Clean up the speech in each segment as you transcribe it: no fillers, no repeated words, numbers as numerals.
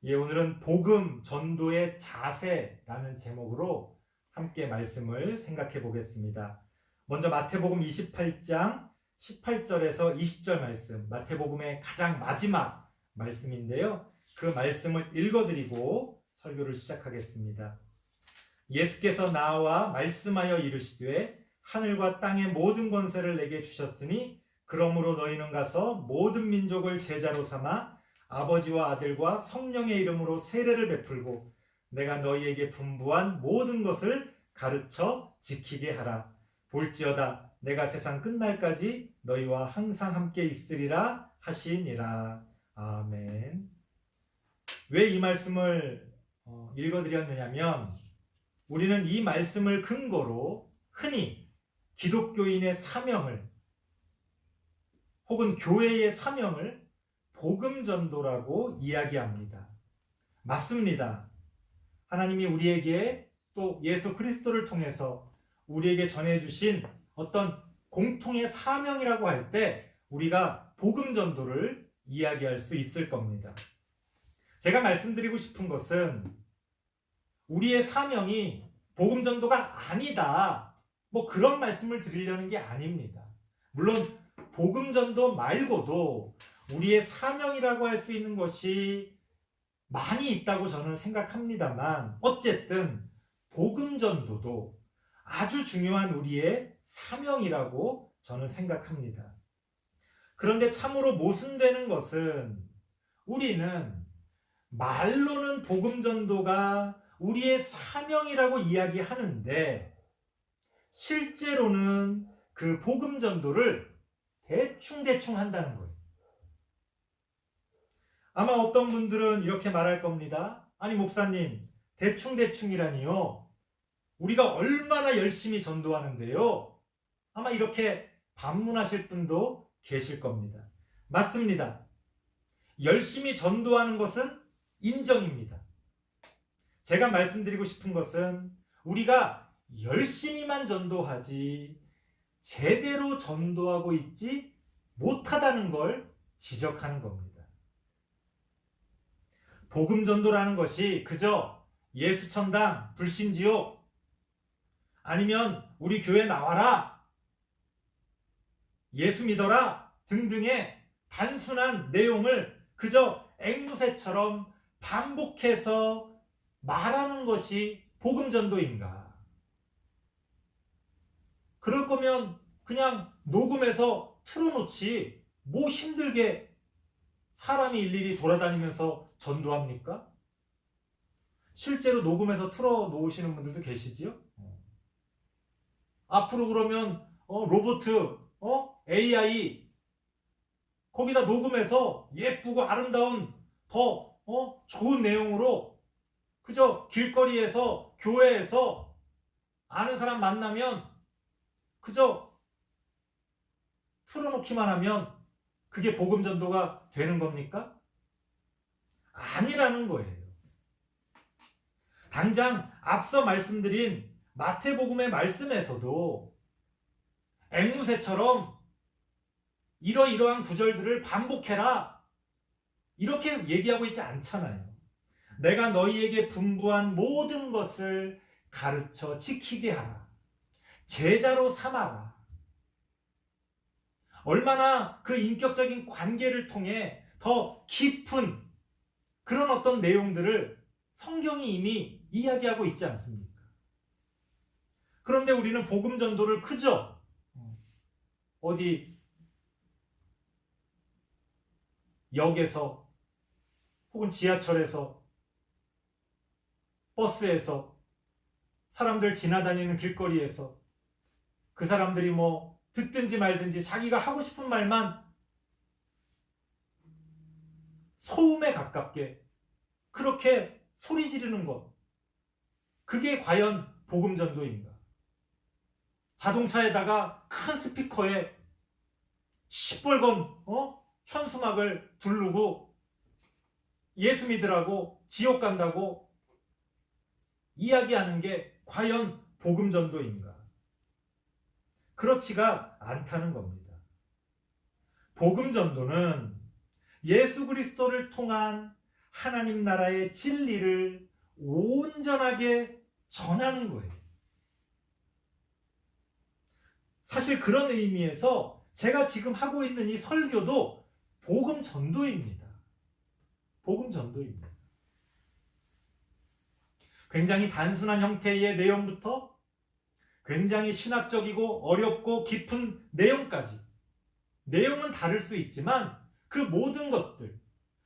예, 오늘은 복음 전도의 자세라는 제목으로 함께 말씀을 생각해 보겠습니다. 먼저 마태복음 28장 18절에서 20절 말씀, 마태복음의 가장 마지막 말씀인데요. 그 말씀을 읽어드리고 설교를 시작하겠습니다. 예수께서 나와 말씀하여 이르시되 하늘과 땅의 모든 권세를 내게 주셨으니 그러므로 너희는 가서 모든 민족을 제자로 삼아 아버지와 아들과 성령의 이름으로 세례를 베풀고 내가 너희에게 분부한 모든 것을 가르쳐 지키게 하라. 볼지어다 내가 세상 끝날까지 너희와 항상 함께 있으리라 하시니라. 아멘. 왜 이 말씀을 읽어드렸느냐면 우리는 이 말씀을 근거로 흔히 기독교인의 사명을 혹은 교회의 사명을 복음 전도라고 이야기합니다. 맞습니다. 하나님이 우리에게 또 예수 그리스도를 통해서 우리에게 전해주신 어떤 공통의 사명이라고 할 때 우리가 복음 전도를 이야기할 수 있을 겁니다. 제가 말씀드리고 싶은 것은 우리의 사명이 복음 전도가 아니다. 그런 말씀을 드리려는 게 아닙니다. 물론 복음 전도 말고도 우리의 사명이라고 할 수 있는 것이 많이 있다고 저는 생각합니다만 어쨌든 복음 전도도 아주 중요한 우리의 사명이라고 저는 생각합니다. 그런데 참으로 모순되는 것은 우리는 말로는 복음 전도가 우리의 사명이라고 이야기하는데 실제로는 그 복음 전도를 대충 한다는 거예요. 아마 어떤 분들은 이렇게 말할 겁니다. 아니 목사님, 대충이라니요. 우리가 얼마나 열심히 전도하는데요. 아마 이렇게 반문하실 분도 계실 겁니다. 맞습니다. 열심히 전도하는 것은 인정입니다. 제가 말씀드리고 싶은 것은 우리가 열심히만 전도하지 제대로 전도하고 있지 못하다는 걸 지적하는 겁니다. 복음 전도라는 것이 그저 예수천당, 불신지옥 아니면 우리 교회 나와라, 예수 믿어라 등등의 단순한 내용을 그저 앵무새처럼 반복해서 말하는 것이 복음 전도인가? 그럴 거면 그냥 녹음해서 틀어놓지 뭐 힘들게 사람이 일일이 돌아다니면서 전도합니까? 실제로 녹음해서 틀어놓으시는 분들도 계시지요? 앞으로 그러면 로봇, AI 거기다 녹음해서 예쁘고 아름다운 더 좋은 내용으로 그저 길거리에서 교회에서 아는 사람 만나면 그저 틀어놓기만 하면 그게 복음 전도가 되는 겁니까? 아니라는 거예요. 당장 앞서 말씀드린 마태복음의 말씀에서도 앵무새처럼 이러이러한 구절들을 반복해라 이렇게 얘기하고 있지 않잖아요. 내가 너희에게 분부한 모든 것을 가르쳐 지키게 하라. 제자로 삼아라. 얼마나 그 인격적인 관계를 통해 더 깊은 그런 어떤 내용들을 성경이 이미 이야기하고 있지 않습니까? 그런데 우리는 복음 전도를 그저 어디 역에서 혹은 지하철에서 버스에서 사람들 지나다니는 길거리에서 그 사람들이 듣든지 말든지 자기가 하고 싶은 말만 소음에 가깝게 그렇게 소리 지르는 것, 그게 과연 복음 전도인가? 자동차에다가 큰 스피커에 시뻘건 현수막을 두르고 예수 믿으라고 지옥 간다고 이야기하는 게 과연 복음 전도인가? 그렇지가 않다는 겁니다. 복음 전도는 예수 그리스도를 통한 하나님 나라의 진리를 온전하게 전하는 거예요. 사실 그런 의미에서 제가 지금 하고 있는 이 설교도 복음 전도입니다. 복음 전도입니다. 굉장히 단순한 형태의 내용부터 굉장히 신학적이고 어렵고 깊은 내용까지, 내용은 다를 수 있지만 그 모든 것들,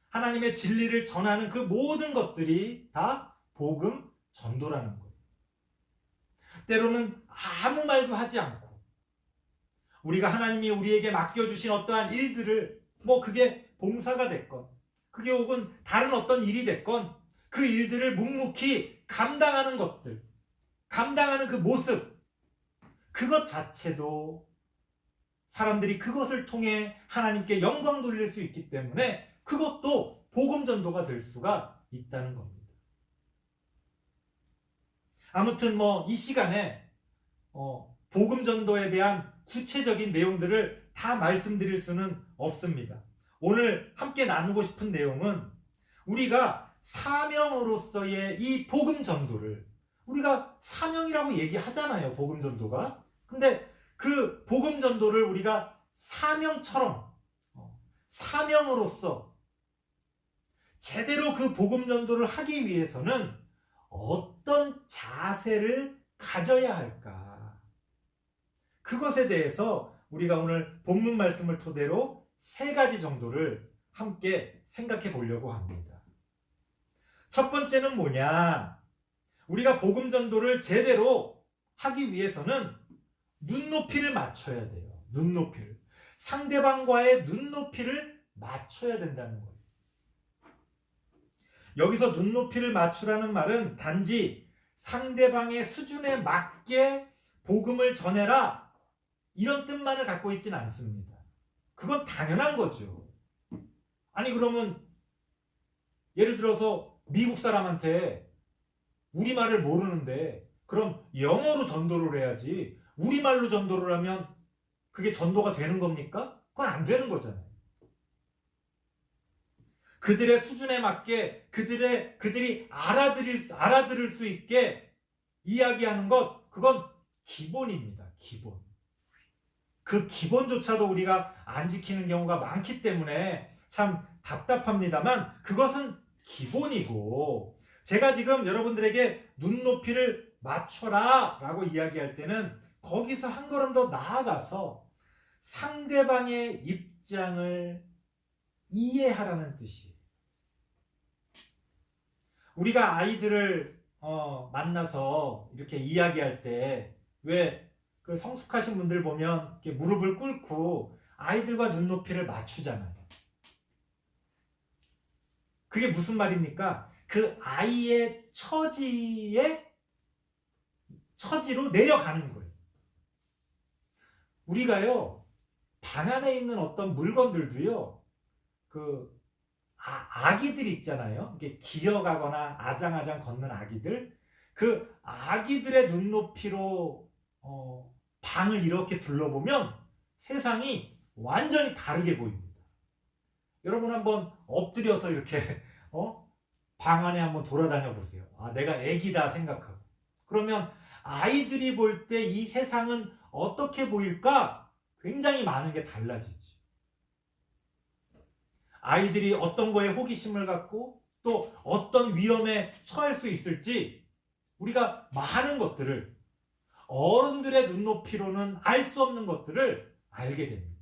하나님의 진리를 전하는 그 모든 것들이 다 복음 전도라는 거예요. 때로는 아무 말도 하지 않고 우리가 하나님이 우리에게 맡겨주신 어떠한 일들을, 그게 봉사가 됐건 그게 혹은 다른 어떤 일이 됐건 그 일들을 묵묵히 감당하는 것들, 감당하는 그 모습, 그것 자체도 사람들이 그것을 통해 하나님께 영광 돌릴 수 있기 때문에 그것도 복음 전도가 될 수가 있다는 겁니다. 아무튼 이 시간에 복음 전도에 대한 구체적인 내용들을 다 말씀드릴 수는 없습니다. 오늘 함께 나누고 싶은 내용은 우리가 사명으로서의 이 복음 전도를, 우리가 사명이라고 얘기하잖아요, 복음 전도가. 근데 그 복음 전도를 우리가 사명처럼, 사명으로서 제대로 그 복음 전도를 하기 위해서는 어떤 자세를 가져야 할까? 그것에 대해서 우리가 오늘 본문 말씀을 토대로 3가지 정도를 함께 생각해 보려고 합니다. 첫 번째는 뭐냐? 우리가 복음 전도를 제대로 하기 위해서는 눈높이를 맞춰야 돼요. 눈높이를. 상대방과의 눈높이를 맞춰야 된다는 거예요. 여기서 눈높이를 맞추라는 말은 단지 상대방의 수준에 맞게 복음을 전해라, 이런 뜻만을 갖고 있지는 않습니다. 그건 당연한 거죠. 아니 그러면 예를 들어서 미국 사람한테 우리말을 모르는데 그럼 영어로 전도를 해야지, 우리말로 전도를 하면 그게 전도가 되는 겁니까? 그건 안 되는 거잖아요. 그들의 수준에 맞게 그들이 알아들을 수 있게 이야기하는 것, 그건 기본입니다. 기본. 그 기본조차도 우리가 안 지키는 경우가 많기 때문에 참 답답합니다만 그것은 기본이고, 제가 지금 여러분들에게 눈높이를 맞춰라 라고 이야기할 때는 거기서 한 걸음 더 나아가서 상대방의 입장을 이해하라는 뜻이에요. 우리가 아이들을 만나서 이렇게 이야기할 때 왜 그 성숙하신 분들 보면 이렇게 무릎을 꿇고 아이들과 눈높이를 맞추잖아요. 그게 무슨 말입니까? 그 아이의 처지로 내려가는 거예요. 우리가요, 방 안에 있는 어떤 물건들도요, 그 아기들 있잖아요. 이게 기어가거나 아장아장 걷는 아기들, 그 아기들의 눈높이로 방을 이렇게 둘러보면 세상이 완전히 다르게 보입니다. 여러분 한번 엎드려서 이렇게 방 안에 한번 돌아다녀 보세요. 아, 내가 애기다 생각하고. 그러면 아이들이 볼 때 이 세상은 어떻게 보일까? 굉장히 많은 게 달라지죠. 아이들이 어떤 거에 호기심을 갖고 또 어떤 위험에 처할 수 있을지 우리가 많은 것들을, 어른들의 눈높이로는 알 수 없는 것들을 알게 됩니다.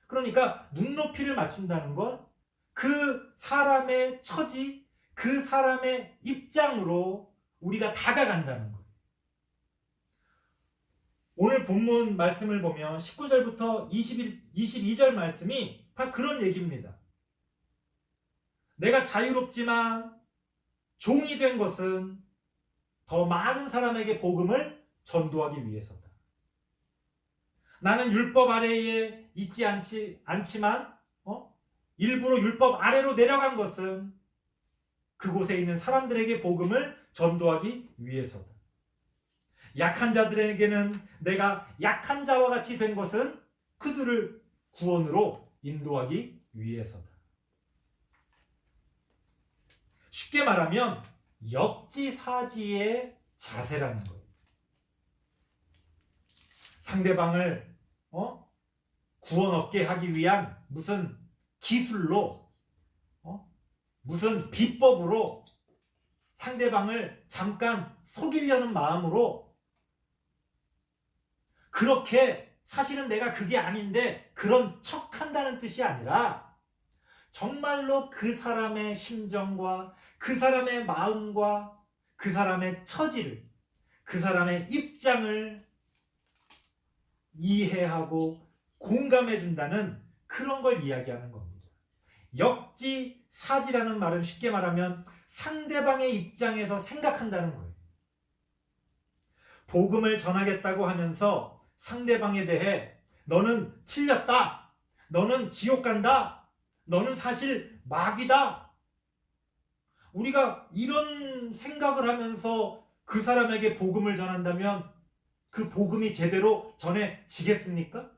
그러니까 눈높이를 맞춘다는 건 그 사람의 처지, 그 사람의 입장으로 우리가 다가간다는 거예요. 오늘 본문 말씀을 보면 19절부터 22절 말씀이 다 그런 얘기입니다. 내가 자유롭지만 종이 된 것은 더 많은 사람에게 복음을 전도하기 위해서다. 나는 율법 아래에 있지 않지만 일부러 율법 아래로 내려간 것은 그곳에 있는 사람들에게 복음을 전도하기 위해서다. 약한 자들에게는 내가 약한 자와 같이 된 것은 그들을 구원으로 인도하기 위해서다. 말하면 역지사지의 자세라는 거예요. 상대방을 구원 얻게 하기 위한 무슨 기술로 무슨 비법으로 상대방을 잠깐 속이려는 마음으로 그렇게 사실은 내가 그게 아닌데 그런 척한다는 뜻이 아니라 정말로 그 사람의 심정과 그 사람의 마음과 그 사람의 처지를 그 사람의 입장을 이해하고 공감해 준다는 그런 걸 이야기하는 겁니다. 역지사지라는 말은 쉽게 말하면 상대방의 입장에서 생각한다는 거예요. 복음을 전하겠다고 하면서 상대방에 대해 너는 틀렸다, 너는 지옥 간다, 너는 사실 마귀다, 우리가 이런 생각을 하면서 그 사람에게 복음을 전한다면 그 복음이 제대로 전해지겠습니까?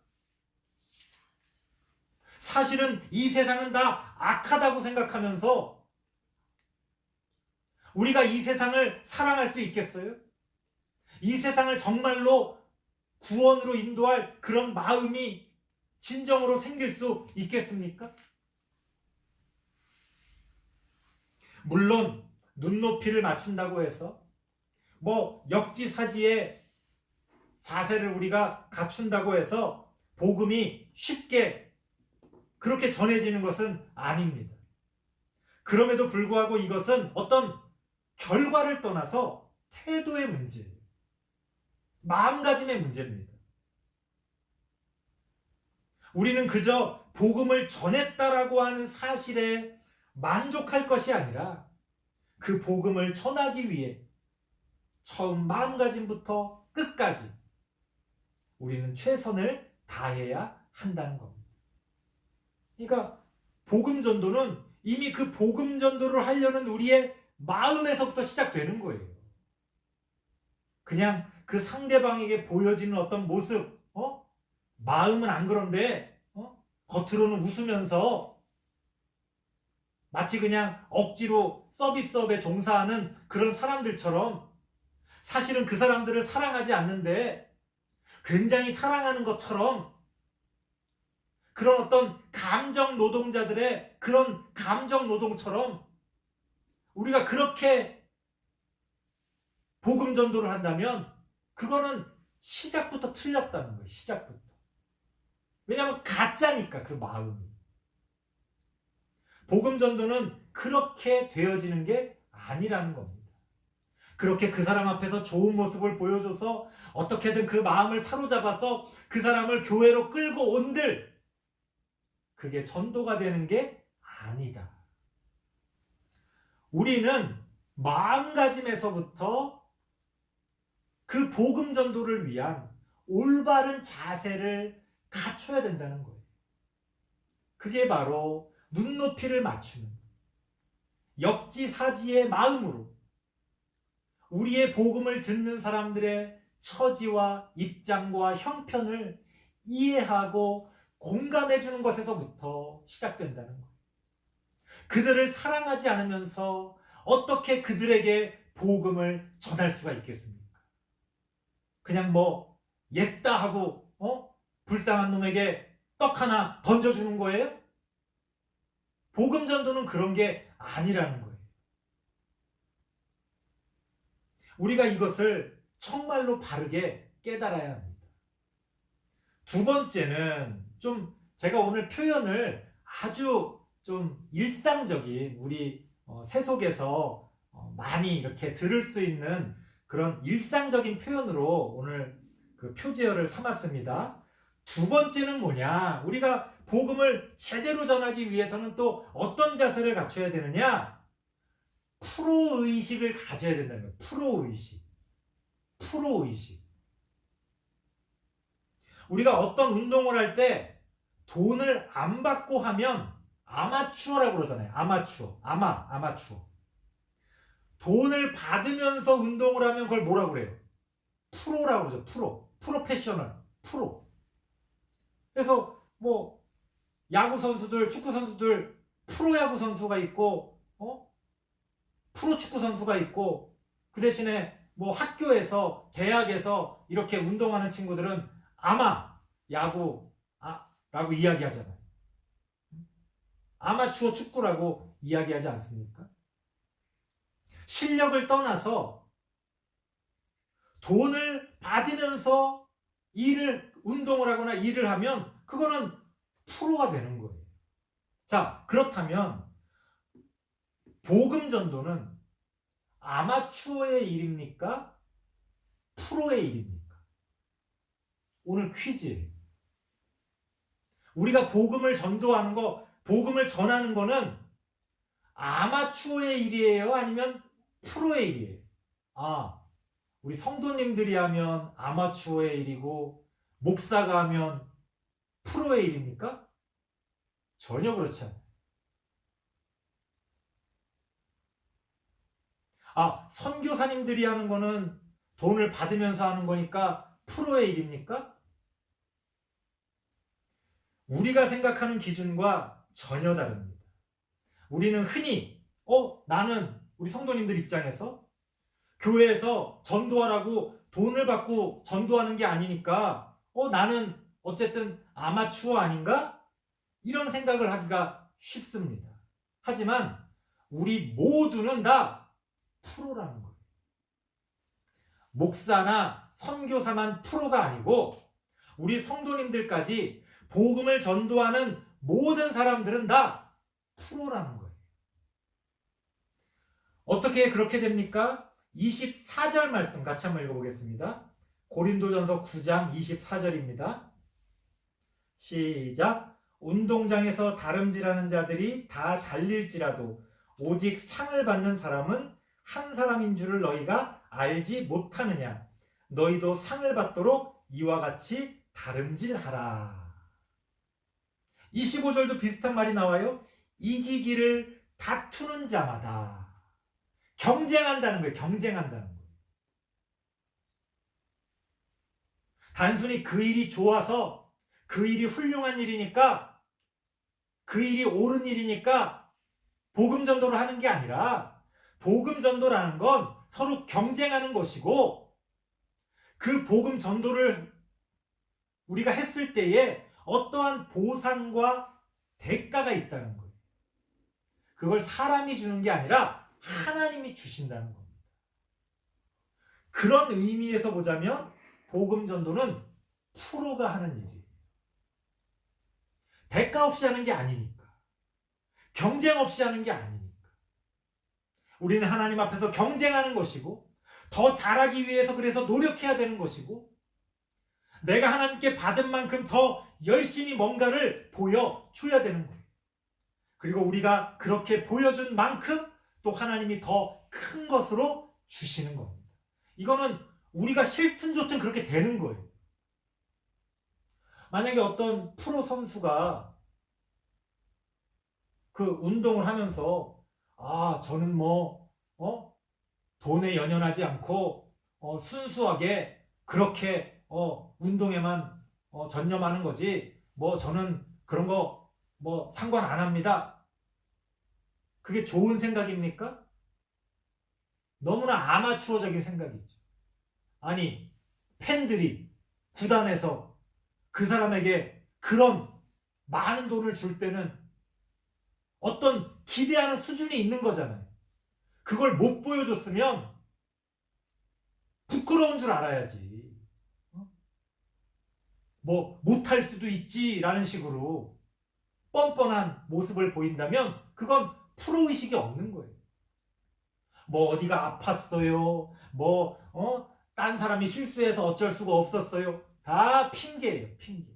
사실은 이 세상은 다 악하다고 생각하면서 우리가 이 세상을 사랑할 수 있겠어요? 이 세상을 정말로 구원으로 인도할 그런 마음이 진정으로 생길 수 있겠습니까? 물론 눈높이를 맞춘다고 해서 역지사지의 자세를 우리가 갖춘다고 해서 복음이 쉽게 그렇게 전해지는 것은 아닙니다. 그럼에도 불구하고 이것은 어떤 결과를 떠나서 태도의 문제예요. 마음가짐의 문제입니다. 우리는 그저 복음을 전했다라고 하는 사실에 만족할 것이 아니라 그 복음을 전하기 위해 처음 마음가짐부터 끝까지 우리는 최선을 다해야 한다는 겁니다. 그러니까 복음 전도는 이미 그 복음 전도를 하려는 우리의 마음에서부터 시작되는 거예요. 그냥 그 상대방에게 보여지는 어떤 모습, 마음은 안 그런데 겉으로는 웃으면서 마치 그냥 억지로 서비스업에 종사하는 그런 사람들처럼 사실은 그 사람들을 사랑하지 않는데 굉장히 사랑하는 것처럼 그런 어떤 감정 노동자들의 그런 감정 노동처럼 우리가 그렇게 복음 전도를 한다면 그거는 시작부터 틀렸다는 거예요. 시작부터. 왜냐하면 가짜니까 그 마음이. 복음 전도는 그렇게 되어지는 게 아니라는 겁니다. 그렇게 그 사람 앞에서 좋은 모습을 보여줘서 어떻게든 그 마음을 사로잡아서 그 사람을 교회로 끌고 온들 그게 전도가 되는 게 아니다. 우리는 마음가짐에서부터 그 복음 전도를 위한 올바른 자세를 갖춰야 된다는 거예요. 그게 바로 눈높이를 맞추는 역지사지의 마음으로 우리의 복음을 듣는 사람들의 처지와 입장과 형편을 이해하고 공감해 주는 것에서부터 시작된다는 거예요. 그들을 사랑하지 않으면서 어떻게 그들에게 복음을 전할 수가 있겠습니까? 그냥 옛다 하고 불쌍한 놈에게 떡 하나 던져주는 거예요? 복음 전도는 그런 게 아니라는 거예요. 우리가 이것을 정말로 바르게 깨달아야 합니다. 두 번째는 제가 오늘 표현을 아주 좀 일상적인 우리 세속에서 많이 이렇게 들을 수 있는 그런 일상적인 표현으로 오늘 그 표제어를 삼았습니다. 두 번째는 뭐냐? 우리가 복음을 제대로 전하기 위해서는 또 어떤 자세를 갖춰야 되느냐? 프로의식을 가져야 된다는 거예요. 프로의식. 우리가 어떤 운동을 할 때 돈을 안 받고 하면 아마추어라고 그러잖아요. 아마추어. 돈을 받으면서 운동을 하면 그걸 뭐라고 그래요? 프로라고 그러죠. 프로페셔널. 그래서 야구 선수들, 축구 선수들 프로야구 선수가 있고 프로축구 선수가 있고 그 대신에 뭐 학교에서 대학에서 이렇게 운동하는 친구들은 아마 야구 라고 이야기하잖아요. 아마추어 축구라고 이야기하지 않습니까? 실력을 떠나서 돈을 받으면서 운동을 하거나 일을 하면 그거는 프로가 되는 거예요. 자, 그렇다면 복음 전도는 아마추어의 일입니까? 프로의 일입니까? 오늘 퀴즈예요. 우리가 복음을 전도하는 거, 복음을 전하는 거는 아마추어의 일이에요? 아니면 프로의 일이에요? 우리 성도님들이 하면 아마추어의 일이고 목사가 하면 프로의 일입니까? 전혀 그렇지 않아요. 선교사님들이 하는 거는 돈을 받으면서 하는 거니까 프로의 일입니까? 우리가 생각하는 기준과 전혀 다릅니다. 우리는 흔히 나는 우리 성도님들 입장에서 교회에서 전도하라고 돈을 받고 전도하는 게 아니니까 나는 어쨌든 아마추어 아닌가? 이런 생각을 하기가 쉽습니다. 하지만 우리 모두는 다 프로라는 거예요. 목사나 선교사만 프로가 아니고 우리 성도님들까지 복음을 전도하는 모든 사람들은 다 프로라는 거예요. 어떻게 그렇게 됩니까? 24절 말씀 같이 한번 읽어보겠습니다. 고린도전서 9장 24절입니다. 시작. 운동장에서 다름질하는 자들이 다 달릴지라도 오직 상을 받는 사람은 한 사람인 줄을 너희가 알지 못하느냐. 너희도 상을 받도록 이와 같이 다름질하라. 25절도 비슷한 말이 나와요. 이기기를 다투는 자마다. 경쟁한다는 거예요. 경쟁한다는 거예요. 단순히 그 일이 좋아서 그 일이 훌륭한 일이니까 그 일이 옳은 일이니까 복음 전도를 하는 게 아니라 복음 전도라는 건 서로 경쟁하는 것이고 그 복음 전도를 우리가 했을 때에 어떠한 보상과 대가가 있다는 거예요. 그걸 사람이 주는 게 아니라 하나님이 주신다는 겁니다. 그런 의미에서 보자면 복음 전도는 프로가 하는 일이에요. 대가 없이 하는 게 아니니까. 경쟁 없이 하는 게 아니니까. 우리는 하나님 앞에서 경쟁하는 것이고 더 잘하기 위해서 그래서 노력해야 되는 것이고 내가 하나님께 받은 만큼 더 열심히 뭔가를 보여줘야 되는 거예요. 그리고 우리가 그렇게 보여준 만큼 또 하나님이 더 큰 것으로 주시는 겁니다. 이거는 우리가 싫든 좋든 그렇게 되는 거예요. 만약에 어떤 프로 선수가 그 운동을 하면서 저는 돈에 연연하지 않고 순수하게 그렇게 운동에만 전념하는 거지 저는 그런 거 상관 안 합니다. 그게 좋은 생각입니까? 너무나 아마추어적인 생각이죠. 아니, 팬들이 구단에서 그 사람에게 그런 많은 돈을 줄 때는 어떤 기대하는 수준이 있는 거잖아요. 그걸 못 보여줬으면 부끄러운 줄 알아야지. 못할 수도 있지라는 식으로 뻔뻔한 모습을 보인다면 그건 프로의식이 없는 거예요. 어디가 아팠어요. 딴 사람이 실수해서 어쩔 수가 없었어요. 다 핑계예요. 핑계.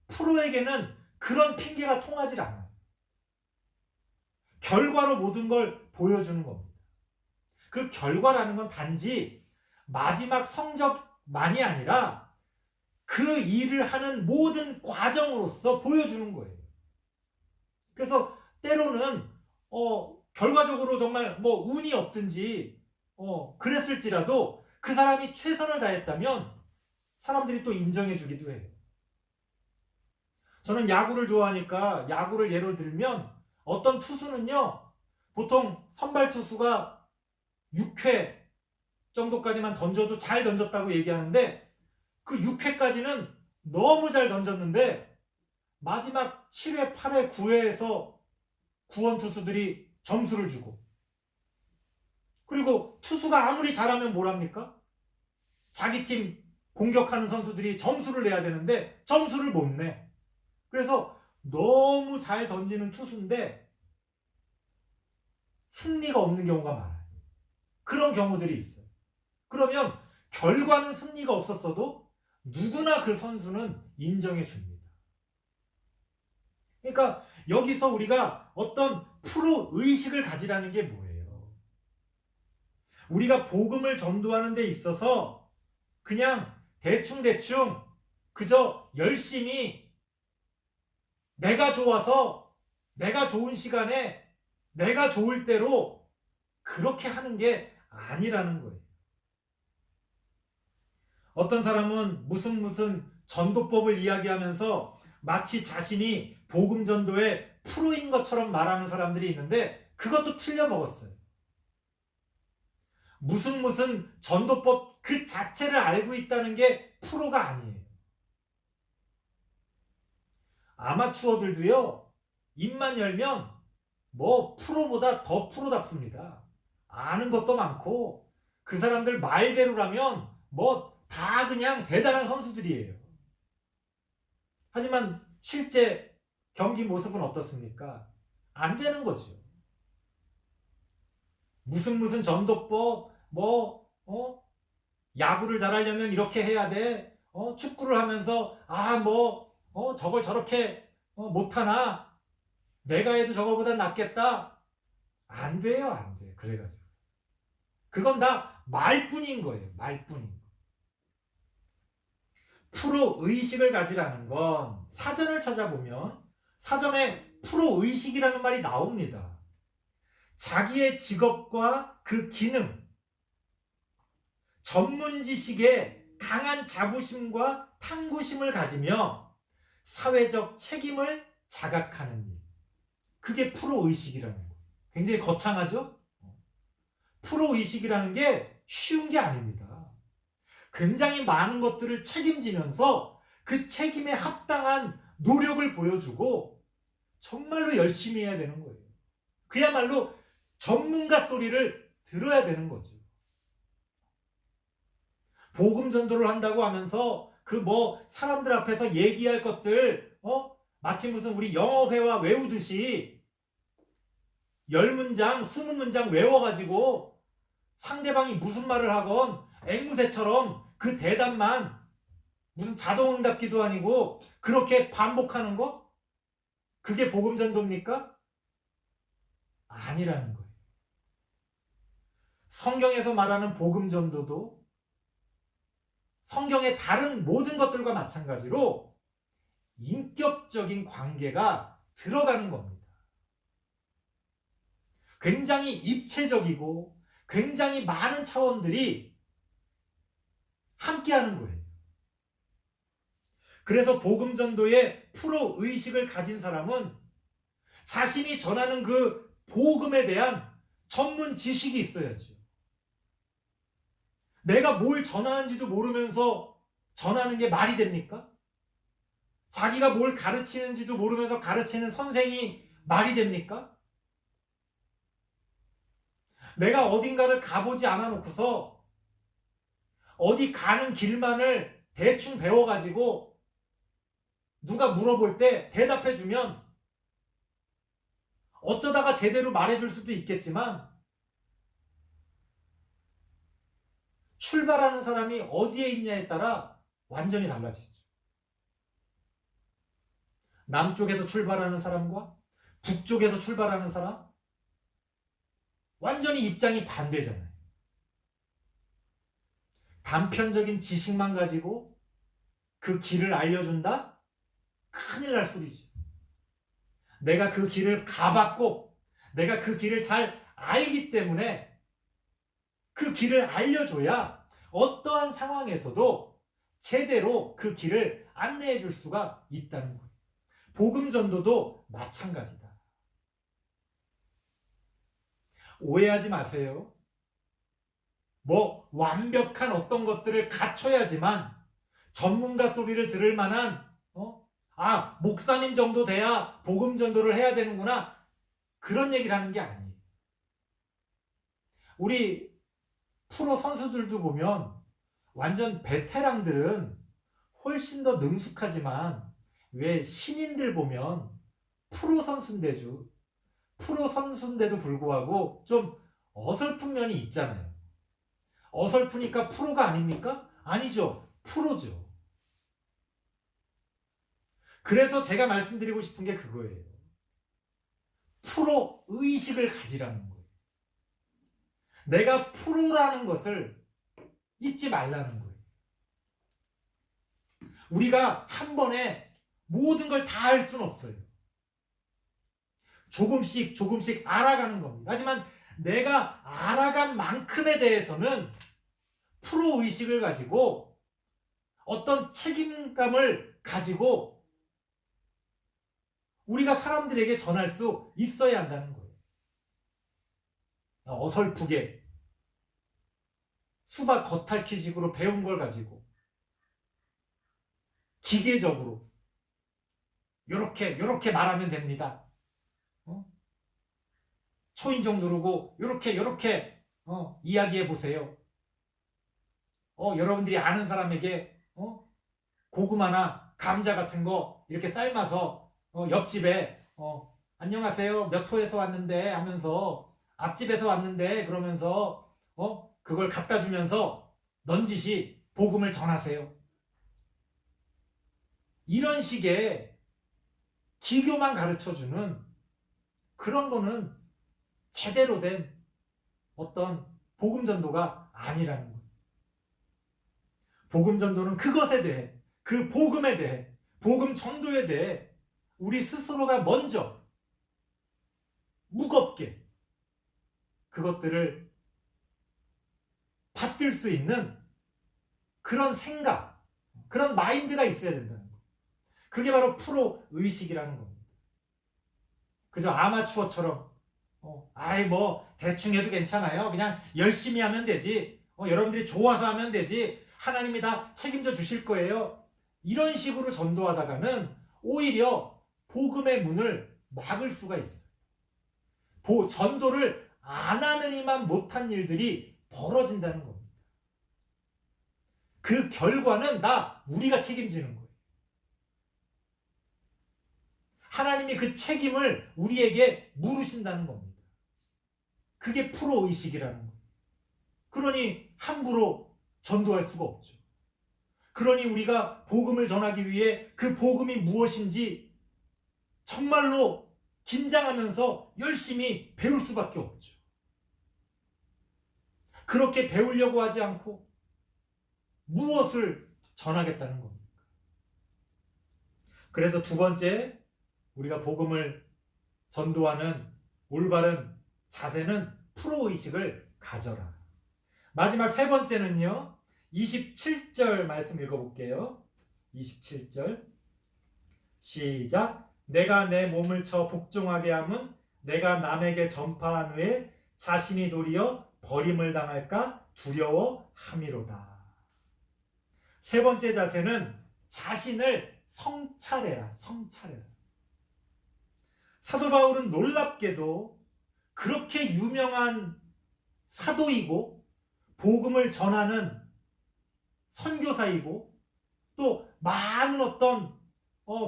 프로에게는 그런 핑계가 통하지 않아요. 결과로 모든 걸 보여주는 겁니다. 그 결과라는 건 단지 마지막 성적만이 아니라 그 일을 하는 모든 과정으로서 보여주는 거예요. 그래서 때로는 결과적으로 정말 운이 없든지 그랬을지라도 그 사람이 최선을 다했다면 사람들이 또 인정해 주기도 해요. 저는 야구를 좋아하니까 야구를 예로 들면 어떤 투수는요 보통 선발 투수가 6회 정도까지만 던져도 잘 던졌다고 얘기하는데 그 6회까지는 너무 잘 던졌는데 마지막 7회, 8회, 9회에서 구원 투수들이 점수를 주고, 그리고 투수가 아무리 잘하면 뭐랍니까? 자기 팀 공격하는 선수들이 점수를 내야 되는데 점수를 못 내. 그래서 너무 잘 던지는 투수인데 승리가 없는 경우가 많아요. 그런 경우들이 있어요. 그러면 결과는 승리가 없었어도 누구나 그 선수는 인정해 줍니다. 그러니까 여기서 우리가 어떤 프로 의식을 가지라는 게 뭐예요? 우리가 복음을 전도하는 데 있어서 그냥 대충대충 그저 열심히 내가 좋아서 내가 좋은 시간에 내가 좋을 대로 그렇게 하는 게 아니라는 거예요. 어떤 사람은 무슨 전도법을 이야기하면서 마치 자신이 복음 전도의 프로인 것처럼 말하는 사람들이 있는데 그것도 틀려 먹었어요. 무슨 전도법 그 자체를 알고 있다는 게 프로가 아니에요. 아마추어들도요, 입만 열면 뭐 프로보다 더 프로답습니다. 아는 것도 많고 그 사람들 말대로라면 뭐 다 그냥 대단한 선수들이에요. 하지만 실제 경기 모습은 어떻습니까? 안 되는 거죠. 무슨 전도법, 야구를 잘하려면 이렇게 해야 돼. 축구를 하면서, 저걸 저렇게 못하나? 내가 해도 저거보다 낫겠다? 안 돼요, 안 돼. 그래가지고. 그건 다 말뿐인 거예요, 말뿐인 거. 프로 의식을 가지라는 건 사전을 찾아보면 사전에 프로 의식이라는 말이 나옵니다. 자기의 직업과 그 기능, 전문 지식에 강한 자부심과 탐구심을 가지며 사회적 책임을 자각하는 일. 그게 프로의식이라는 거예요. 굉장히 거창하죠? 프로의식이라는 게 쉬운 게 아닙니다. 굉장히 많은 것들을 책임지면서 그 책임에 합당한 노력을 보여주고 정말로 열심히 해야 되는 거예요. 그야말로 전문가 소리를 들어야 되는 거죠. 복음 전도를 한다고 하면서 사람들 앞에서 얘기할 것들 마치 무슨 우리 영어회화 외우듯이 10문장, 20문장 외워가지고 상대방이 무슨 말을 하건 앵무새처럼 그 대답만 무슨 자동응답기도 아니고 그렇게 반복하는 거? 그게 복음 전도입니까? 아니라는 거예요. 성경에서 말하는 복음 전도도 성경의 다른 모든 것들과 마찬가지로 인격적인 관계가 들어가는 겁니다. 굉장히 입체적이고 굉장히 많은 차원들이 함께하는 거예요. 그래서 복음 전도의 프로 의식을 가진 사람은 자신이 전하는 그 복음에 대한 전문 지식이 있어야죠. 내가 뭘 전하는지도 모르면서 전하는 게 말이 됩니까? 자기가 뭘 가르치는지도 모르면서 가르치는 선생이 말이 됩니까? 내가 어딘가를 가보지 않아 놓고서 어디 가는 길만을 대충 배워가지고 누가 물어볼 때 대답해주면 어쩌다가 제대로 말해줄 수도 있겠지만 출발하는 사람이 어디에 있냐에 따라 완전히 달라지죠. 남쪽에서 출발하는 사람과 북쪽에서 출발하는 사람 완전히 입장이 반대잖아요. 단편적인 지식만 가지고 그 길을 알려준다? 큰일 날 소리지. 내가 그 길을 가봤고 내가 그 길을 잘 알기 때문에 그 길을 알려줘야 어떠한 상황에서도 제대로 그 길을 안내해 줄 수가 있다는 거예요. 복음 전도도 마찬가지다. 오해하지 마세요. 뭐 완벽한 어떤 것들을 갖춰야지만 전문가 소리를 들을 만한 목사님 정도 돼야 복음 전도를 해야 되는구나, 그런 얘기를 하는 게 아니에요. 우리 프로 선수들도 보면 완전 베테랑들은 훨씬 더 능숙하지만 왜 신인들 보면 프로 선수인데도 불구하고 좀 어설픈 면이 있잖아요. 어설프니까 프로가 아닙니까? 아니죠. 프로죠. 그래서 제가 말씀드리고 싶은 게 그거예요. 프로 의식을 가지라는 거예요. 내가 프로라는 것을 잊지 말라는 거예요. 우리가 한 번에 모든 걸 다 할 수는 없어요. 조금씩 알아가는 겁니다. 하지만 내가 알아간 만큼에 대해서는 프로 의식을 가지고 어떤 책임감을 가지고 우리가 사람들에게 전할 수 있어야 한다는 거예요. 어설프게 수박 겉핥기식으로 배운 걸 가지고 기계적으로 요렇게 말하면 됩니다. 초인종 누르고 요렇게 이야기해 보세요. 여러분들이 아는 사람에게 고구마나 감자 같은 거 이렇게 삶아서 옆집에 안녕하세요, 몇 호에서 왔는데 하면서, 앞집에서 왔는데 그러면서 그걸 갖다 주면서 넌지시 복음을 전하세요. 이런 식의 기교만 가르쳐주는 그런 거는 제대로 된 어떤 복음 전도가 아니라는 거예요. 복음 전도는 그것에 대해, 그 복음에 대해, 복음 전도에 대해 우리 스스로가 먼저 무겁게 그것들을 받들 수 있는 그런 생각, 그런 마인드가 있어야 된다는 거예요. 그게 바로 프로 의식이라는 겁니다. 그저 아마추어처럼 대충 해도 괜찮아요, 그냥 열심히 하면 되지, 여러분들이 좋아서 하면 되지, 하나님이 다 책임져 주실 거예요, 이런 식으로 전도하다가는 오히려 복음의 문을 막을 수가 있어요. 전도를 안 하느니만 못한 일들이 벌어진다는 겁니다. 그 결과는 우리가 책임지는 거예요. 하나님이 그 책임을 우리에게 물으신다는 겁니다. 그게 프로의식이라는 거예요. 그러니 함부로 전도할 수가 없죠. 그러니 우리가 복음을 전하기 위해 그 복음이 무엇인지 정말로 긴장하면서 열심히 배울 수밖에 없죠. 그렇게 배우려고 하지 않고 무엇을 전하겠다는 겁니까? 그래서 두 번째, 우리가 복음을 전도하는 올바른 자세는 프로의식을 가져라. 마지막 세 번째는요, 27절 말씀 읽어볼게요. 27절 시작. 내가 내 몸을 쳐 복종하게 함은 내가 남에게 전파한 후에 자신이 도리어 버림을 당할까 두려워함이로다. 세 번째 자세는 자신을 성찰해라. 사도 바울은 놀랍게도 그렇게 유명한 사도이고 복음을 전하는 선교사이고 또 많은 어떤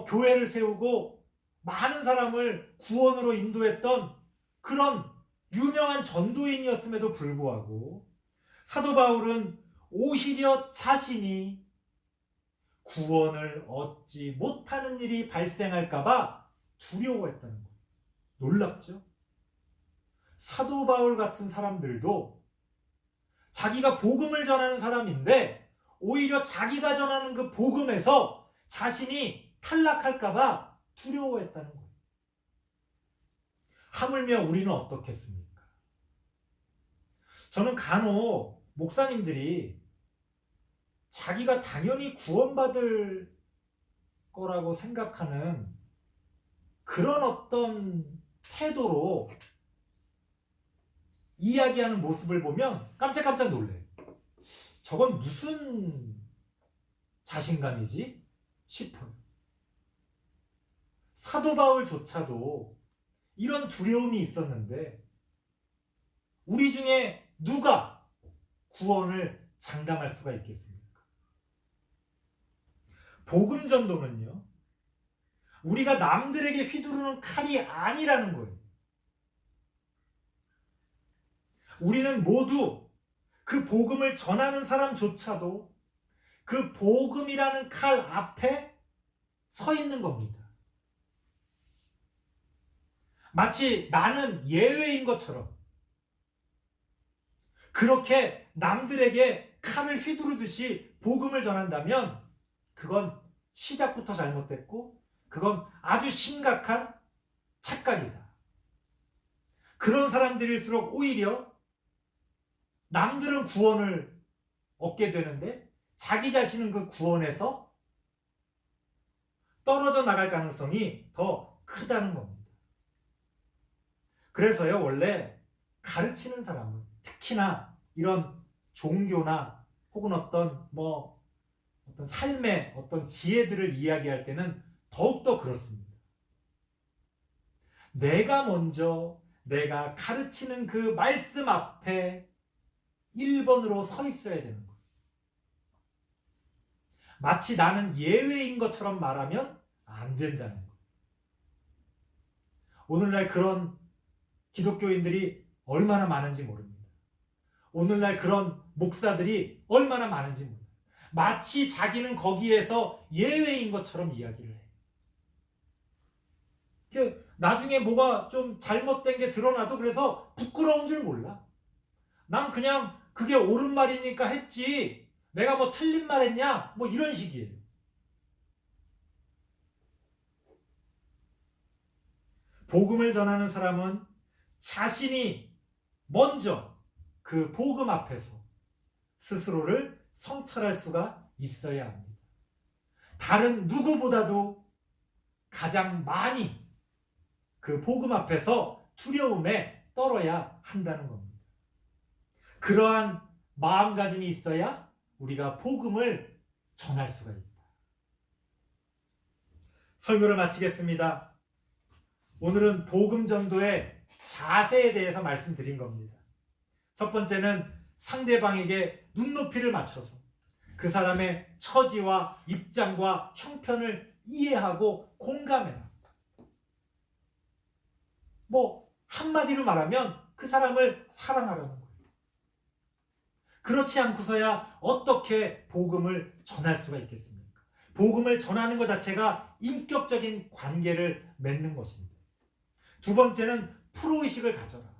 교회를 세우고 많은 사람을 구원으로 인도했던 그런 유명한 전도인이었음에도 불구하고 사도 바울은 오히려 자신이 구원을 얻지 못하는 일이 발생할까봐 두려워했다는 거예요. 놀랍죠? 사도 바울 같은 사람들도 자기가 복음을 전하는 사람인데 오히려 자기가 전하는 그 복음에서 자신이 탈락할까봐 두려워했다는 거예요. 하물며 우리는 어떻겠습니까? 저는 간혹 목사님들이 자기가 당연히 구원받을 거라고 생각하는 그런 어떤 태도로 이야기하는 모습을 보면 깜짝깜짝 놀래요. 저건 무슨 자신감이지? 싶어요. 사도 바울조차도 이런 두려움이 있었는데 우리 중에 누가 구원을 장담할 수가 있겠습니까? 복음 전도는요, 우리가 남들에게 휘두르는 칼이 아니라는 거예요. 우리는 모두 그 복음을 전하는 사람조차도 그 복음이라는 칼 앞에 서 있는 겁니다. 마치 나는 예외인 것처럼 그렇게 남들에게 칼을 휘두르듯이 복음을 전한다면 그건 시작부터 잘못됐고 그건 아주 심각한 착각이다. 그런 사람들일수록 오히려 남들은 구원을 얻게 되는데 자기 자신은 그 구원에서 떨어져 나갈 가능성이 더 크다는 겁니다. 그래서요, 원래 가르치는 사람은 특히나 이런 종교나 혹은 어떤 삶의 어떤 지혜들을 이야기할 때는 더욱더 그렇습니다. 내가 먼저 내가 가르치는 그 말씀 앞에 1번으로 서 있어야 되는 거예요. 마치 나는 예외인 것처럼 말하면 안 된다는 거예요. 오늘날 그런 기독교인들이 얼마나 많은지 모릅니다. 오늘날 그런 목사들이 얼마나 많은지 모릅니다. 마치 자기는 거기에서 예외인 것처럼 이야기를 해. 나중에 뭐가 좀 잘못된 게 드러나도 그래서 부끄러운 줄 몰라. 난 그냥 그게 옳은 말이니까 했지. 내가 뭐 틀린 말 했냐? 뭐 이런 식이에요. 복음을 전하는 사람은 자신이 먼저 그 복음 앞에서 스스로를 성찰할 수가 있어야 합니다. 다른 누구보다도 가장 많이 그 복음 앞에서 두려움에 떨어야 한다는 겁니다. 그러한 마음가짐이 있어야 우리가 복음을 전할 수가 있다. 설교를 마치겠습니다. 오늘은 복음 전도의 자세에 대해서 말씀드린 겁니다. 첫 번째는 상대방에게 눈높이를 맞춰서 그 사람의 처지와 입장과 형편을 이해하고 공감해라. 한마디로 말하면 그 사람을 사랑하라는 거예요. 그렇지 않고서야 어떻게 복음을 전할 수가 있겠습니까? 복음을 전하는 것 자체가 인격적인 관계를 맺는 것입니다. 두 번째는 프로의식을 가져라.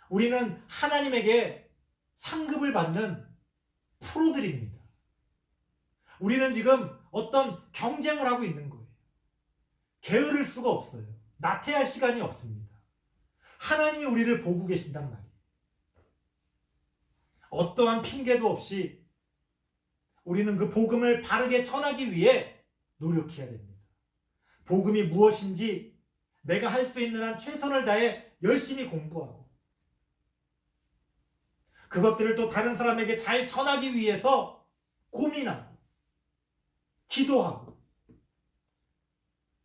우리는 하나님에게 상급을 받는 프로들입니다. 우리는 지금 어떤 경쟁을 하고 있는 거예요. 게으를 수가 없어요. 나태할 시간이 없습니다. 하나님이 우리를 보고 계신단 말이에요. 어떠한 핑계도 없이 우리는 그 복음을 바르게 전하기 위해 노력해야 됩니다. 복음이 무엇인지 내가 할 수 있는 한 최선을 다해 열심히 공부하고 그것들을 또 다른 사람에게 잘 전하기 위해서 고민하고 기도하고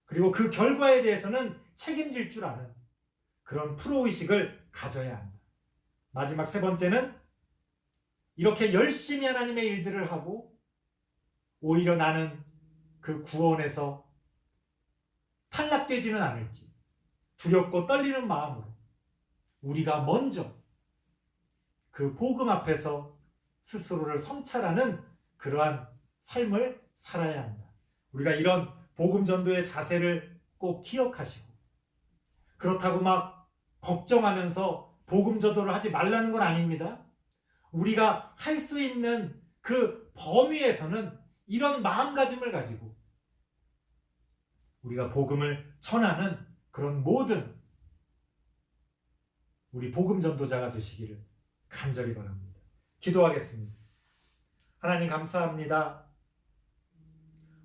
그리고 그 결과에 대해서는 책임질 줄 아는 그런 프로의식을 가져야 한다. 마지막 세 번째는 이렇게 열심히 하나님의 일들을 하고 오히려 나는 그 구원에서 탈락되지는 않을지 두렵고 떨리는 마음으로 우리가 먼저 그 복음 앞에서 스스로를 성찰하는 그러한 삶을 살아야 한다. 우리가 이런 복음 전도의 자세를 꼭 기억하시고 그렇다고 막 걱정하면서 복음 전도를 하지 말라는 건 아닙니다. 우리가 할 수 있는 그 범위에서는 이런 마음가짐을 가지고 우리가 복음을 전하는 그런 모든 우리 복음 전도자가 되시기를 간절히 바랍니다. 기도하겠습니다. 하나님 감사합니다.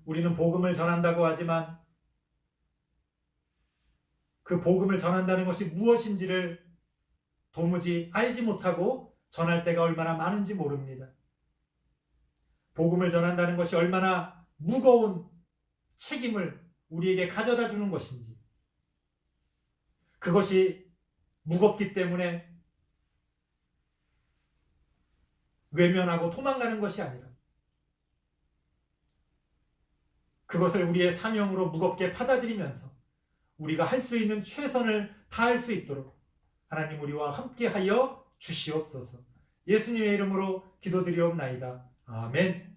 우리는 복음을 전한다고 하지만 그 복음을 전한다는 것이 무엇인지를 도무지 알지 못하고 전할 때가 얼마나 많은지 모릅니다. 복음을 전한다는 것이 얼마나 무거운 책임을 우리에게 가져다 주는 것인지, 그것이 무겁기 때문에 외면하고 도망가는 것이 아니라 그것을 우리의 사명으로 무겁게 받아들이면서 우리가 할 수 있는 최선을 다할 수 있도록 하나님 우리와 함께하여 주시옵소서. 예수님의 이름으로 기도드리옵나이다. 아멘.